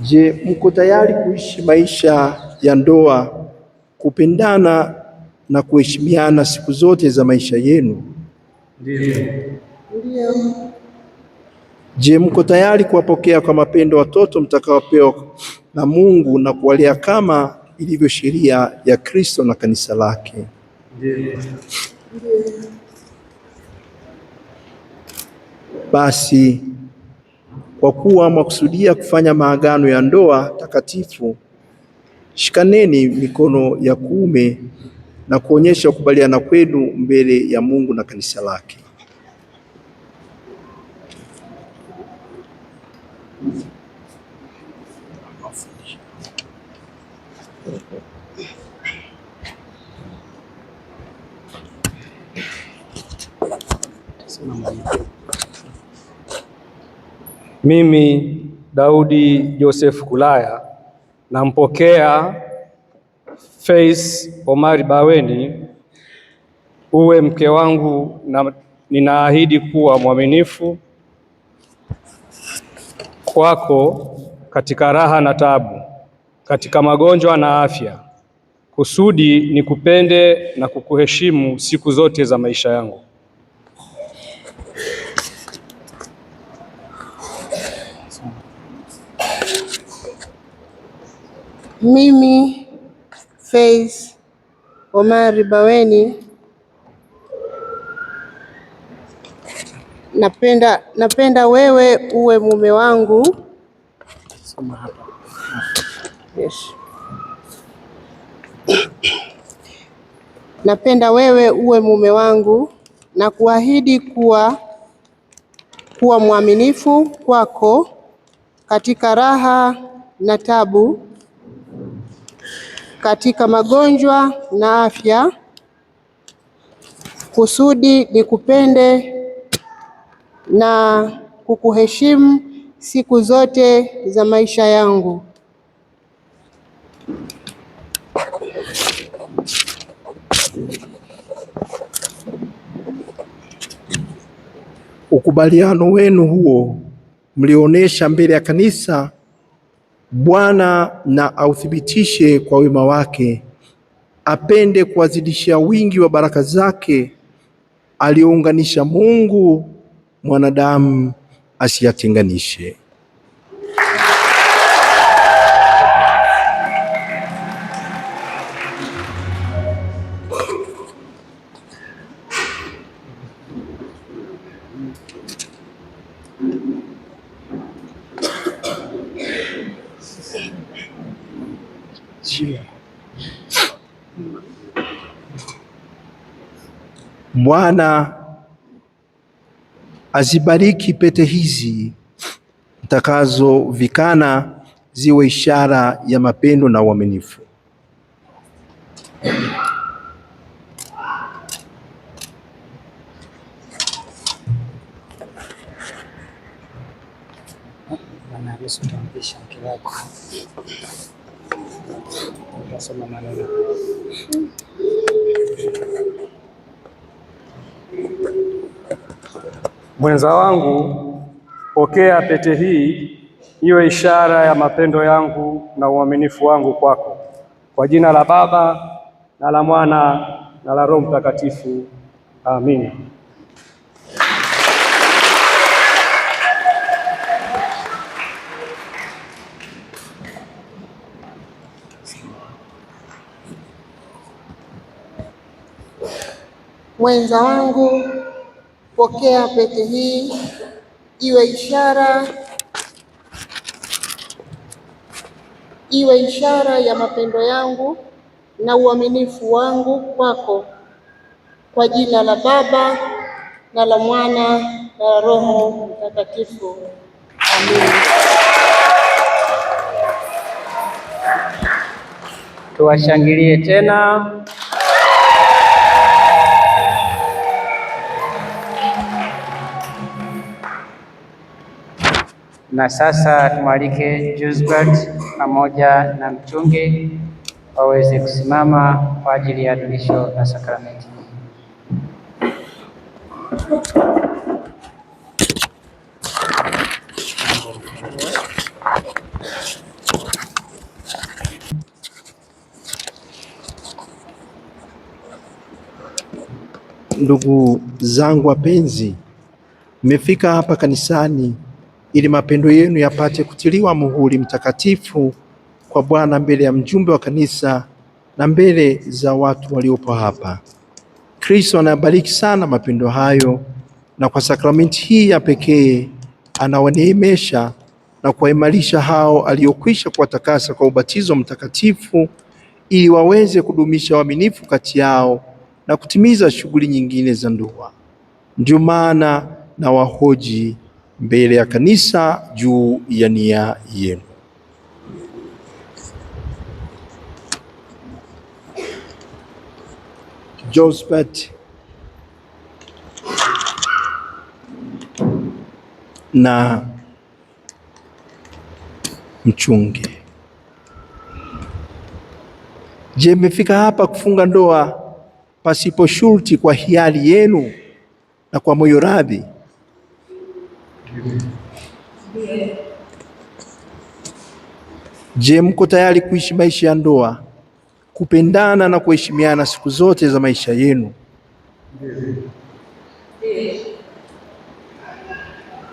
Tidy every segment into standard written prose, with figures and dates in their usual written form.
Je, mko tayari kuishi maisha ya ndoa, kupendana na kuheshimiana siku zote za maisha yenu? Ndio. Je, mko tayari kuwapokea kwa mapendo watoto mtakaopewa na Mungu na kuwalea kama ilivyo sheria ya Kristo na kanisa lake? Ndio. Basi kwa kuwa mwakusudia kufanya maagano ya ndoa takatifu, shikaneni mikono ya kuume na kuonyesha kukubaliana kwenu mbele ya Mungu na kanisa lake. Mimi Daudi Joseph Kulaya nampokea Faith Omari Baweni uwe mke wangu, na ninaahidi kuwa mwaminifu kwako katika raha na taabu, katika magonjwa na afya, kusudi nikupende na kukuheshimu siku zote za maisha yangu. Mimi Faith Omari Baweni napenda wewe uwe mume wangu. Soma hapa. Yes. Napenda wewe uwe mume wangu na kuahidi kuwa mwaminifu kwako katika raha na tabu, katika magonjwa na afya, kusudi nikupende na kukuheshimu siku zote za maisha yangu. Ukubaliano wenu huo mlionesha mbele ya kanisa, Bwana na authibitishe kwa wema wake, apende kuwazidishia wingi wa baraka zake aliounganisha Mungu, mwanadamu asiyatenganishe. Bwana azibariki pete hizi mtakazovikana, ziwe ishara ya mapendo na uaminifu. Mwenza wangu, pokea pete hii iwe ishara ya mapendo yangu na uaminifu wangu kwako. Kwa jina la Baba na la Mwana na la Roho Mtakatifu. Amin. Mwenza wangu, pokea pete hii iwe ishara ya mapendo yangu na uaminifu wangu kwako. Kwa jina la Baba na la Mwana na la Roho Mtakatifu. Amin. Tuwashangilie tena. Na sasa tumwalike Josephat pamoja na mchunge waweze kusimama kwa ajili ya adhimisho la sakramenti. Ndugu zangu wapenzi, mmefika hapa kanisani ili mapendo yenu yapate kutiliwa muhuri mtakatifu kwa Bwana mbele ya mjumbe wa kanisa na mbele za watu waliopo hapa. Kristo anabariki sana mapendo hayo, na kwa sakramenti hii ya pekee anawaneemesha na kuwaimarisha hao aliokwisha kuwatakasa kwa ubatizo mtakatifu, ili waweze kudumisha uaminifu kati yao na kutimiza shughuli nyingine za ndoa. Ndio maana na wahoji mbele ya kanisa juu ya nia yenu. Josephat na mchunge, je, mmefika hapa kufunga ndoa pasipo shurti kwa hiari yenu na kwa moyo radhi? Je, mko tayari kuishi maisha ya ndoa, kupendana na kuheshimiana siku zote za maisha yenu?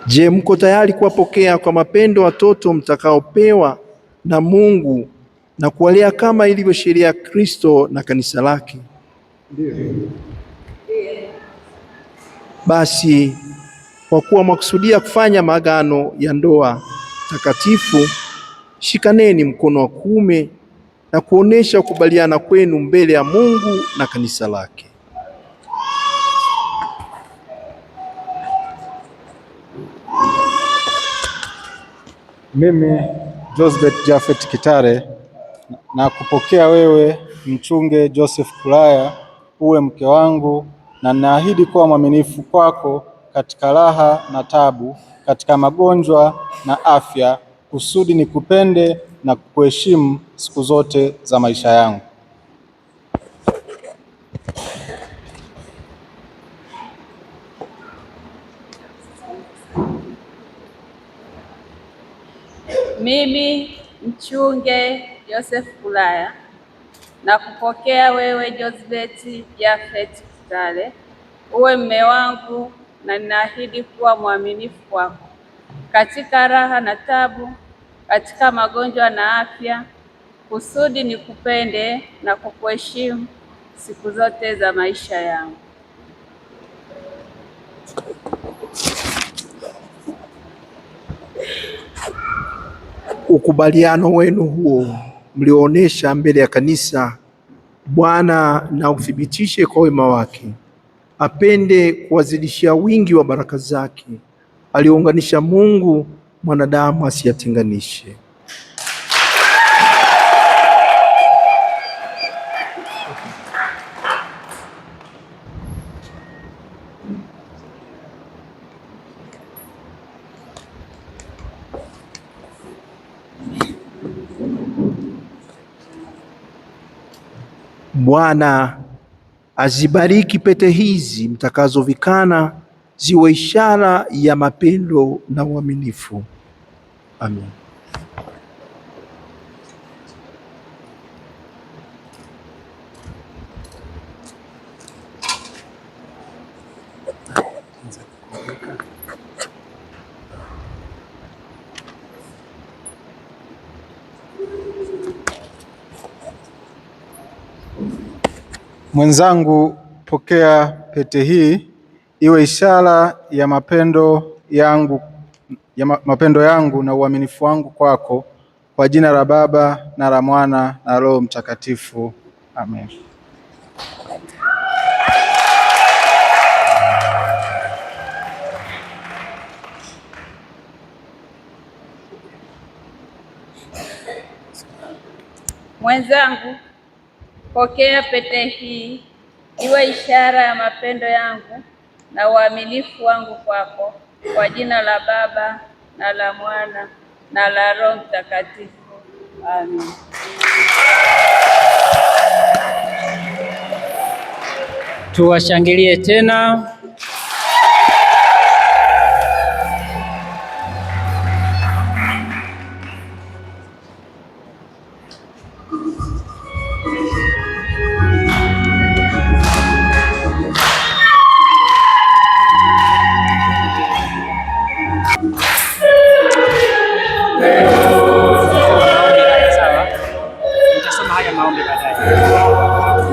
Je, mko tayari kuwapokea kwa mapendo watoto mtakaopewa na Mungu na kuwalea kama ilivyo sheria ya Kristo na kanisa lake? Basi kwa kuwa mwakusudia kufanya maagano ya ndoa takatifu, shikaneni mkono wa kuume na kuonesha kukubaliana kwenu mbele ya Mungu na kanisa lake. Mimi Josephat Japhet Kitare na kupokea wewe mchunge Joseph Kulaya uwe mke wangu, na ninaahidi kuwa mwaminifu kwako katika raha na tabu, katika magonjwa na afya, kusudi nikupende na kukuheshimu siku zote za maisha yangu. Mimi mchunge Joseph Kulaya na kupokea wewe Josephat Japhet Kitare uwe mume wangu, na ninaahidi kuwa mwaminifu kwako katika raha na tabu, katika magonjwa na afya, kusudi nikupende na kukuheshimu siku zote za maisha yangu. Ukubaliano wenu huo mlioonyesha mbele ya kanisa, Bwana na uthibitishe kwa wema wake, apende kuwazidishia wingi wa baraka zake, aliunganisha Mungu, mwanadamu asiyatenganishe. Bwana azibariki pete hizi mtakazovikana, ziwe ishara ya mapendo na uaminifu. Amen. Mwenzangu, pokea pete hii iwe ishara ya mapendo yangu na uaminifu wangu kwako, kwa jina la Baba na la Mwana na Roho Mtakatifu. Amen. Mwenzangu, pokea pete hii iwe ishara ya mapendo yangu na uaminifu wangu kwako, kwa jina la Baba na la Mwana na la Roho Mtakatifu. Amen. Tuwashangilie tena. Sawa, nitasoma haya maombi baadaye.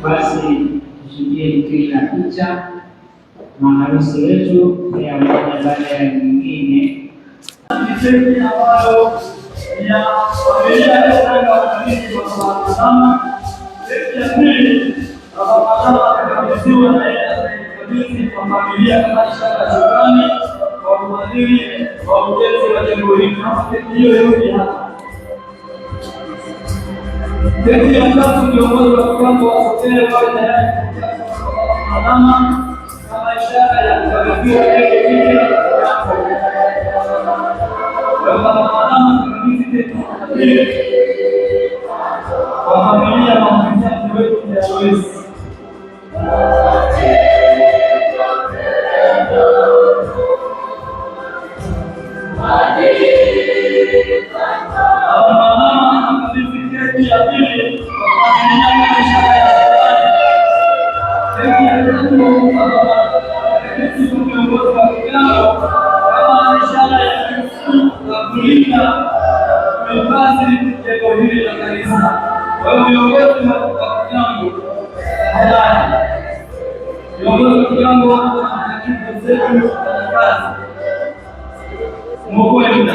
Basi tushuhudie tukio la picha maharusi wetu ya moja baada ya nyingine. Ni ambayo ya familia ya wakabidhi wa salama ya pili ambapo atakabidhiwa na yeye atakabidhi kwa familia kama ishara ya shukrani kwa ufadhili wa ujenzi wa jengo hili. Hiyo yote hapa Kesi ya tatu viongozi wa kiwango wa hoteli wawe tayari kupokea alama kama ishara ya kukabidhiwa jengo hili kwa familia na wafanyakazi wetu ya Loezi. Kama ishara pia tumekazi jengo hili la kanisa. Kwa hiyo viongozi wa kigango tafadhali, viongozi wa kigango na katibu zetu za kazi, mwokoe muda.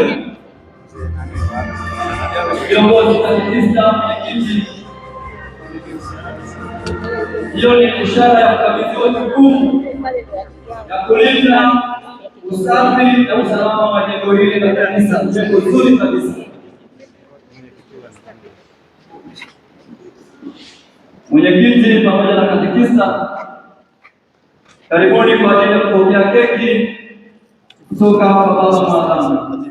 Viongozi katekista, mwenyekiti, hiyo ni ishara ya kukabidhiwa jukumu ya kulinda usafi na usalama wa jengo hili la kanisa, jengo zuri kabisa. Mwenyekiti pamoja na katekista, karibuni kwa ajili ya kupokea keki kutoka kwa baba mwadhamu.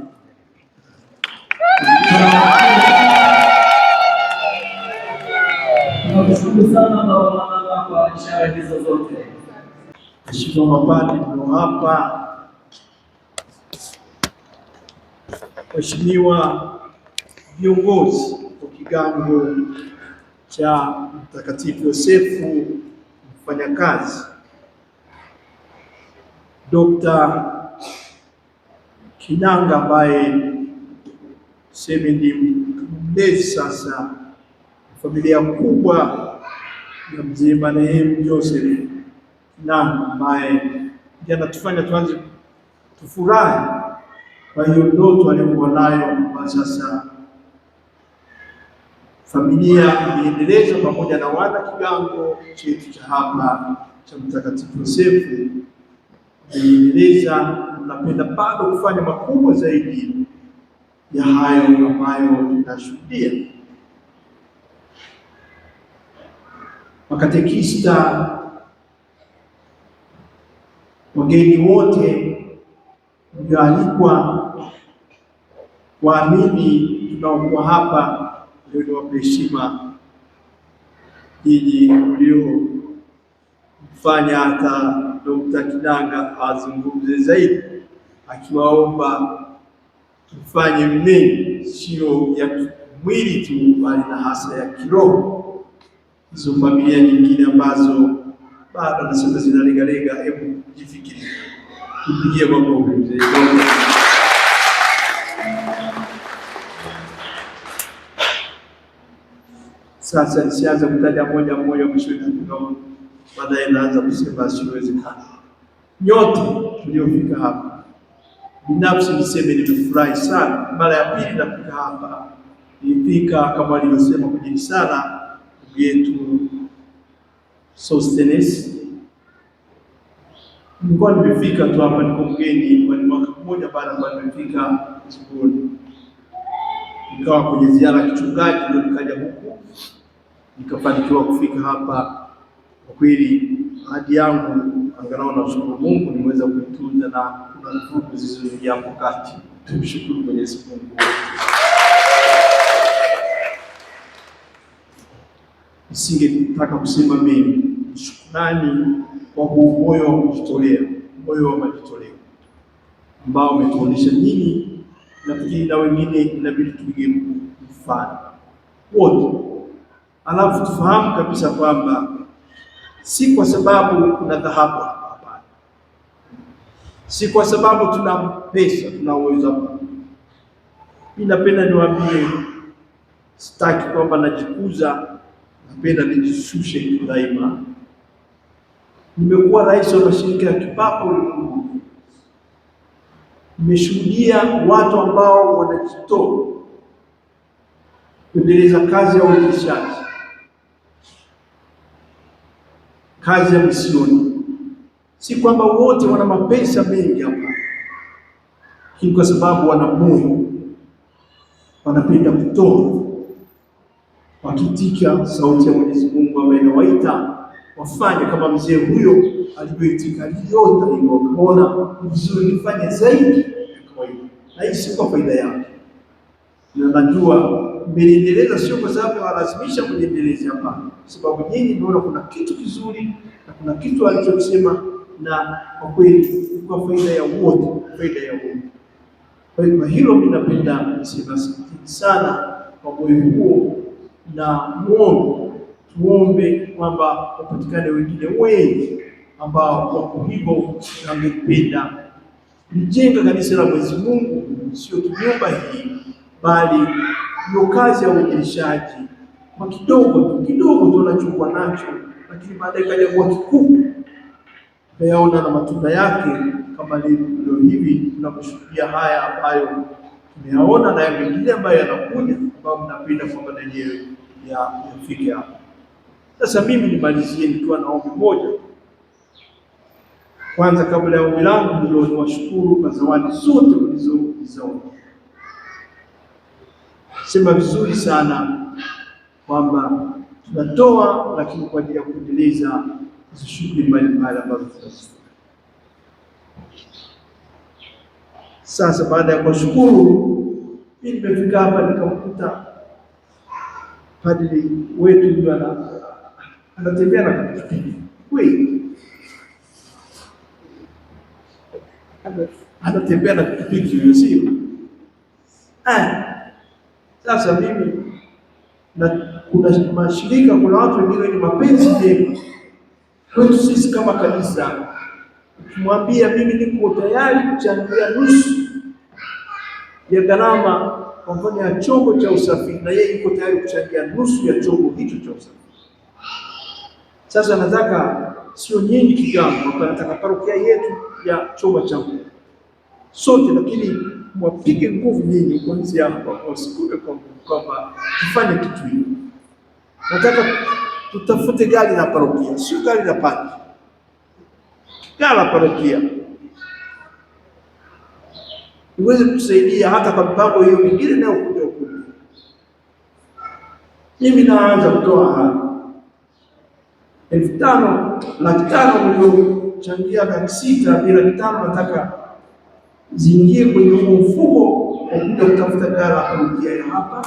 Tunashukuru sana baba mwadhamu kwa ishara hizo zote. Mheshimiwa mapadri mlio hapa, Mheshimiwa viongozi wa kigango cha Mtakatifu Yosefu Mfanyakazi, Dr. Kinanga ambaye tuseme ni mlezi sasa familia kubwa ya mzee marehemu Joseph Kinanga ambaye ndiye anatufanya tuanze tufurahi kwa hiyo ndoto aliyokuwa nayo, kwa sasa familia imeendeleza pamoja na wana kigango chetu cha hapa cha Mtakatifu Yosefu imeendeleza. Tunapenda bado kufanya makubwa zaidi ya hayo ambayo tunashuhudia. Makatekista, wageni wote mlioalikwa, waamini tunaokuwa hapa leo, niwape heshima nyinyi mliofanya hata Dr. Kinanga azungumze zaidi, akiwaomba tufanye mengi, sio ya mwili tu, bali na hasa ya kiroho. Hizo familia nyingine ambazo bado nasema zinalegalega, hebu jifikirie, tupigie makofi mzee. Sasa nisianza kutaja moja moja, mwisho kidogo, baadaye naanza kusema siwezekana. Nyote tuliofika hapa, binafsi niseme nimefurahi sana. Mara ya pili nafika hapa, nilifika kama alivyosema kwenye risala ndugu yetu Sostenes. Nilikuwa nimefika tu hapa, niko mgeni kwa mwaka mmoja baada ya nimefika Zigoni, nikawa kwenye ziara ya kichungaji, ndio nikaja huku nikafanikiwa kufika hapa. Kwa kweli ahadi yangu angalau nashukuru Mungu nimeweza kuitunza, na kuna nguvu zilizojia wakati. Tumshukuru Mwenyezi Mungu. Nisingetaka kusema mengi, shukrani kwa huu moyo wa kujitolea, moyo wa majitoleo ambao umetuonyesha nini. Nafikiri na wengine inabidi tupige mfano wote, alafu tufahamu kabisa kwamba si kwa sababu kuna dhahabu hapa, hapana. Si kwa sababu tuna pesa, tuna uwezo. Mimi napenda niwaambie, sitaki kwamba najikuza, napenda nijishushe daima. Nimekuwa rais wa mashirika ya kipapa ulimwenguni, nimeshuhudia watu ambao wanajitoa kuendeleza kazi ya uinjilishaji, kazi ya misioni. Si kwamba wote wana mapesa mengi hapa, lakini kwa sababu wana moyo, wanapenda kutoa, wakitika sauti ya Mwenyezi Mungu ambaye inawaita wafanye kama mzee huyo alivyoitika. Aliota hivyo, akaona vizuri nifanye zaidi ya kawaida, na hii si kwa faida yake. Na najua mmeniendeleza sio kwa sababu walazimisha mniendeleze, hapana, kwa sababu nyinyi mnaona kuna kitu kizuri na kuna kitu alichosema, na kwa kweli kwa faida ya wote, faida ya wote. Kwa hiyo hilo mimi napenda niseme asante sana kwa moyo huo, na tuombe kwamba wapatikane wengine wengi ambao wako hivyo, na wangependa Kulijenga kanisa la Mwenyezi Mungu sio tu nyumba hii, bali ndio kazi ya uinjilishaji. Kwa kidogo tunachukua nacho, lakini baadaye kaja kuwa kikubwa, tunayaona na matunda yake, kama leo hivi tunakushuhudia haya ambayo tumeyaona na ya mengine ambayo yanakuja, ambayo mnapenda kwamba na yenyewe yafike hapa. Sasa mimi nimalizie nikiwa na ombi moja. Kwanza, kabla ya ombi langu, ndio niwashukuru kwa zawadi zote mlizoziona. Sema vizuri sana kwamba tunatoa, lakini kwa ajili ya kuendeleza hizo shughuli mbalimbali ambazo tunazifanya. Sasa baada ya kushukuru, mimi nimefika hapa nikamkuta padri wetu ndio anatembea na pikipiki. Anatembea na pikipiki hiyo, sio? Sasa mimi na kuna mashirika, kuna watu wengine wenye mapenzi mema kwetu sisi kama kanisa, kumwambia mimi niko tayari kuchangia nusu ya gharama kwa mfano ya chombo cha usafiri, na yeye yuko tayari kuchangia nusu ya chombo hicho cha usafiri. Sasa nataka sio nyinyi kigambo, nataka parokia yetu ya chombo cha sote, lakini mwapige nguvu nyinyi kuanzia hapa, usikue kwamba tufanye kitu hiki. Nataka tutafute gari la parokia, sio gari la padri, gari la parokia iweze kusaidia hata kwa mpango hiyo mingine nayo kuja huko. Mimi naanza kutoa 5,000, 500,000 mliochangia 600, bila 500 nataka ziingie kwenye mfuko wa kuja kutafuta gari la parokia ya hapa.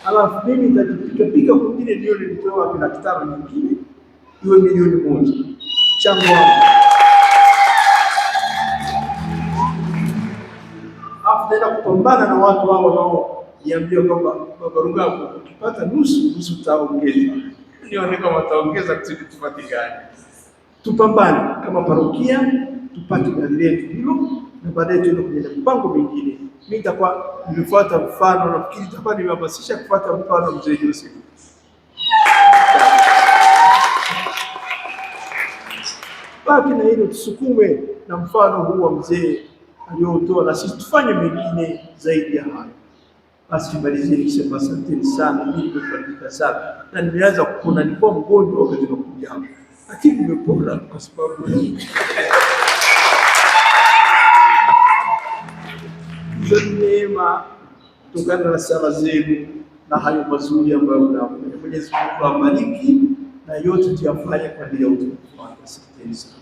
Alafu mimi nitajipika kwingine ndio nilitoa 500,000 nyingine iwe 1,000,000 chango wangu. Alafu tena kupambana na watu hao wanaoniambia kwamba Baba Rugambwa, ukipata nusu utaongeza. Nione kama wataongeza kusudi tupate gari. Tupambane kama parokia tupate gari letu hilo, na baadaye tuende kwenye mipango mingine. Mimi nitakuwa nimefuata mfano, nafikiri nitakuwa nimehamasisha kufuata mfano mzee Joseph. Baki na hilo, tusukume na mfano huu wa mzee aliotoa, na sisi tufanye mengine zaidi ya hayo. Basi nimalizie nikisema asanteni sana. Mimi nimefarijika sana na nimeanza kupona. Nilikuwa mgonjwa wakati nakuja hapa, lakini nimepona kwa sababu neema kutokana na sala zenu na hayo mazuri ambayo mnafanya. Mwenyezi Mungu awabariki na yote tuyafanye kwa ajili ya utukufu wake. Asanteni sana.